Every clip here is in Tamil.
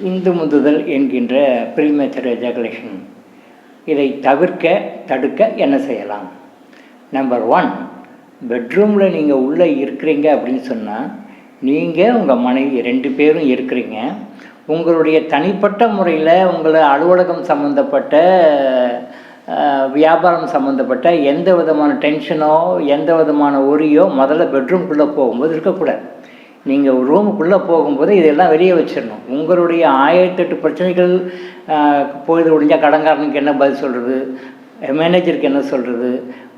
விந்து முந்துதல் என்கின்ற ப்ரீமெச்சூர் எஜாகுலேஷன். இதை தடுக்க என்ன செய்யலாம்? நம்பர் 1, பெட்ரூமில் நீங்கள் உள்ளே இருக்கிறீங்க அப்படின்னு சொன்னால், நீங்கள் உங்கள் மனைவி 2 பேரும் இருக்கிறீங்க. உங்களுடைய தனிப்பட்ட முறையில் உங்களை அலுவலகம் சம்மந்தப்பட்ட வியாபாரம் சம்மந்தப்பட்ட எந்த விதமான டென்ஷனோ எந்த விதமான ஒரியோ முதல்ல பெட்ரூம்குள்ளே போகும்போது இருக்கக்கூடாது. நீங்கள் ரூமுக்குள்ளே போகும்போது இதெல்லாம் வெளியே வச்சிடணும். உங்களுடைய 1008 பிரச்சனைகள் பொழுது முடிஞ்சால் கடன்காரனுக்கு என்ன பதில் சொல்கிறது, மேனேஜருக்கு என்ன சொல்கிறது,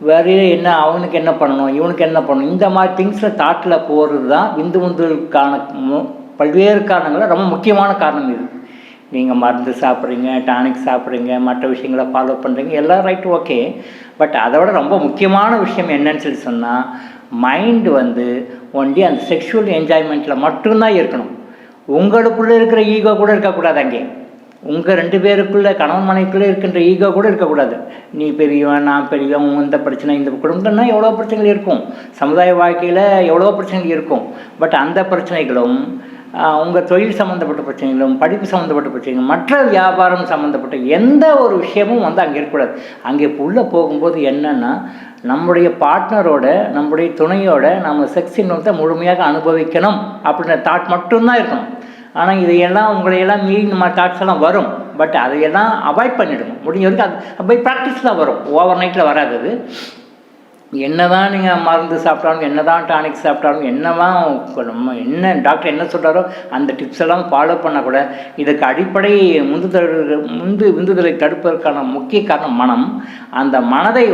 வேறு என்ன அவனுக்கு என்ன பண்ணணும், இவனுக்கு என்ன பண்ணணும், இந்த மாதிரி திங்ஸில் தாட்டில் போகிறது தான் விந்து முந்துதலுக்கான பல்வேறு காரணங்களில் ரொம்ப முக்கியமான காரணம் இது. நீங்கள் மருந்து சாப்பிட்றீங்க, டானிக் சாப்பிட்றீங்க, மற்ற விஷயங்களை ஃபாலோ பண்ணுறீங்க, எல்லாம் ரைட்டு, ஓகே. பட் அதை விட ரொம்ப முக்கியமான விஷயம் என்னன்னு சொல்லி சொன்னால், மைண்டு ஒன்லி அந்த செக்ஷுவல் என்ஜாய்மெண்ட்டில் மட்டும்தான் இருக்கணும். உங்களுக்குள்ளே இருக்கிற ஈகோ கூட இருக்கக்கூடாது. அங்கே உங்கள் 2 பேருக்குள்ளே கணவன் மனைவிக்குள்ளே இருக்கின்ற ஈகோ கூட இருக்கக்கூடாது. நீ பெரியவன், நான் பெரியவன், இந்த பிரச்சனை, இந்த குடும்பம்னா எவ்வளோ பிரச்சனைகள் இருக்கும், சமுதாய வாழ்க்கையில் எவ்வளோ பிரச்சனைகள் இருக்கும். பட் அந்த பிரச்சனைகளும் உங்கள் தொழில் சம்மந்தப்பட்ட பிரச்சனைகளும், படிப்பு சம்மந்தப்பட்ட பிரச்சனைகளும், மற்ற வியாபாரம் சம்மந்தப்பட்ட எந்த ஒரு விஷயமும் அங்கே இருக்கக்கூடாது. அங்கே உள்ளே போகும்போது என்னென்னா, நம்முடைய பார்ட்னரோட, நம்முடைய துணையோட நம்ம செக்ஸ் இன்பத்தை முழுமையாக அனுபவிக்கணும் அப்படின்ற தாட் மட்டும்தான் இருக்கணும். ஆனால் இதையெல்லாம் உங்களையெல்லாம் மீறி நம்ம தாட்ஸ் எல்லாம் வரும். பட் அதையெல்லாம் அவாய்ட் பண்ணிவிடுங்க முடிஞ்ச வரைக்கும். அது பை ப்ராக்டிஸ் தான் வரும், ஓவர் நைட்டில் வராது. அது என்ன தான் நீங்கள் மருந்து சாப்பிட்டாலும், என்ன தான் டானிக் சாப்பிட்டாலும், என்ன டாக்டர் என்ன சொல்கிறாரோ அந்த டிப்ஸ் எல்லாம் ஃபாலோ பண்ணால் கூட இதுக்கு அடிப்படை விந்துதலை தடுப்பதற்கான முக்கிய காரணம் மனம். அந்த மனதை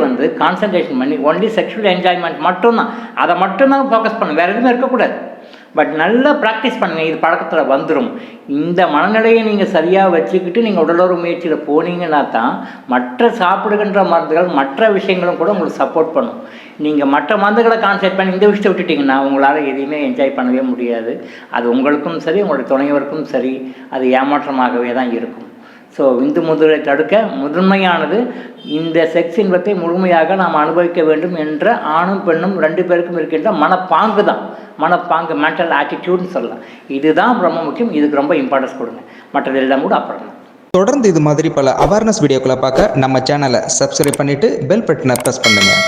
கான்சன்ட்ரேஷன் பண்ணி ஒன்லி செக்ஷுவல் என்ஜாய்மெண்ட் மட்டும்தான், அதை மட்டும்தான் ஃபோக்கஸ் பண்ணணும், வேறு எதுவுமே இருக்கக்கூடாது. பட் நல்லா ப்ராக்டிஸ் பண்ணுங்கள், இது பழக்கத்தில் வந்துடும். இந்த மனநிலையை நீங்கள் சரியாக வச்சுக்கிட்டு நீங்கள் உடலுறவு முயற்சியில் போனீங்கன்னா தான் மற்ற சாப்பிடுகின்ற மருந்துகள், மற்ற விஷயங்களும் கூட உங்களுக்கு சப்போர்ட் பண்ணும். நீங்கள் மற்ற மருந்துகளை கான்சென்ட்ரேட் பண்ணி இந்த விஷயத்தை விட்டுட்டிங்கன்னா உங்களால் எதையுமே என்ஜாய் பண்ணவே முடியாது. அது உங்களுக்கும் சரி, உங்களுடைய துணைவருக்கும் சரி, அது ஏமாற்றமாகவே தான் இருக்கும். ஸோ விந்து முந்துதலை தடுக்க முதன்மையானது இந்த செக்ஸ் இன்பத்தை முழுமையாக நாம் அனுபவிக்க வேண்டும் என்ற ஆணும் பெண்ணும் 2 பேருக்கும் இருக்கின்ற மனப்பாங்கு தான். மனப்பாங்கு, மென்டல் ஆட்டிடியூட்னு சொல்லலாம். இதுதான் ரொம்ப முக்கியம். இதுக்கு ரொம்ப இம்பார்ட்டன்ஸ் கொடுங்க. மற்றது எல்லாம் கூட அப்புறம் தான். தொடர்ந்து இது மாதிரி பல அவேர்னஸ் வீடியோக்களை பார்க்க நம்ம சேனலை சப்ஸ்கிரைப் பண்ணிவிட்டு பெல் பட்டனை ப்ரெஸ் பண்ணுங்கள்.